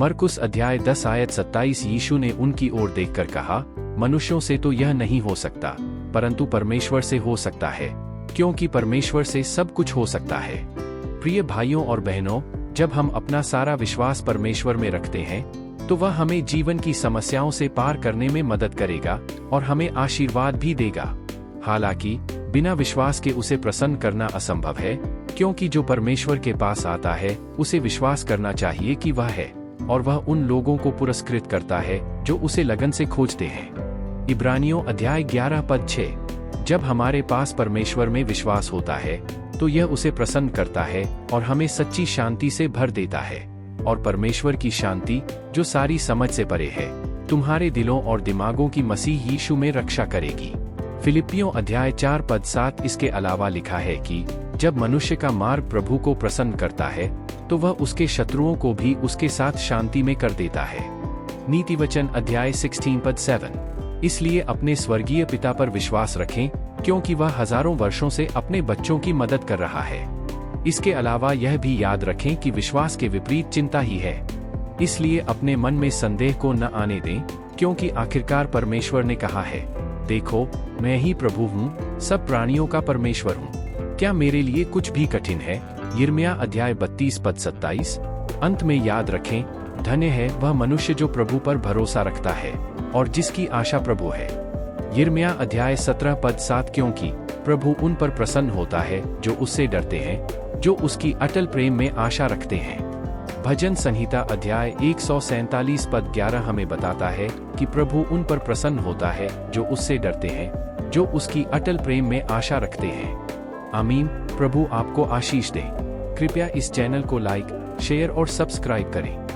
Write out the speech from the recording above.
मरकुस अध्याय 10 आयत 27। यीशु ने उनकी ओर देखकर कहा, मनुष्यों से तो यह नहीं हो सकता, परंतु परमेश्वर से हो सकता है, क्योंकि परमेश्वर से सब कुछ हो सकता है। प्रिय भाइयों और बहनों, जब हम अपना सारा विश्वास परमेश्वर में रखते हैं, तो वह हमें जीवन की समस्याओं से पार करने में मदद करेगा और हमें आशीर्वाद भी देगा। हालांकि बिना विश्वास के उसे प्रसन्न करना असंभव है, क्योंकि जो परमेश्वर के पास आता है उसे विश्वास करना चाहिए कि वह है, और वह उन लोगों को पुरस्कृत करता है जो उसे लगन से खोजते हैं। इब्रानियों अध्याय 11 पद 6। जब हमारे पास परमेश्वर में विश्वास होता है तो यह उसे प्रसन्न करता है और हमें सच्ची शांति से भर देता है, और परमेश्वर की शांति जो सारी समझ से परे है, तुम्हारे दिलों और दिमागों की मसीह यीशु में रक्षा करेगी। फिलिप्पियों अध्याय 4 पद 7। इसके अलावा लिखा है कि जब मनुष्य का मार्ग प्रभु को प्रसन्न करता है तो वह उसके शत्रुओं को भी उसके साथ शांति में कर देता है। नीतिवचन अध्याय 16 पद 7। इसलिए अपने स्वर्गीय पिता पर विश्वास रखें, क्योंकि वह हजारों वर्षों से अपने बच्चों की मदद कर रहा है। इसके अलावा यह भी याद रखें कि विश्वास के विपरीत चिंता ही है। इसलिए अपने मन में संदेह को न आने दें, क्योंकि आखिरकार परमेश्वर ने कहा है, देखो मैं ही प्रभु हूँ, सब प्राणियों का परमेश्वर हूँ, क्या मेरे लिए कुछ भी कठिन है। यिर्मयाह अध्याय 32 पद 27। अंत में याद रखें, धन्य है वह मनुष्य जो प्रभु पर भरोसा रखता है और जिसकी आशा प्रभु है। यिर्मयाह अध्याय 17 पद 7। क्योंकि प्रभु उन पर प्रसन्न होता है जो उससे डरते हैं, जो उसकी अटल प्रेम में आशा रखते हैं। भजन संहिता अध्याय 147 पद 11 हमें बताता है कि प्रभु उन पर प्रसन्न होता है जो उससे डरते हैं, जो उसकी अटल प्रेम में आशा रखते हैं। आमीन। प्रभु आपको आशीष दे। कृपया इस चैनल को लाइक, शेयर और सब्सक्राइब करें।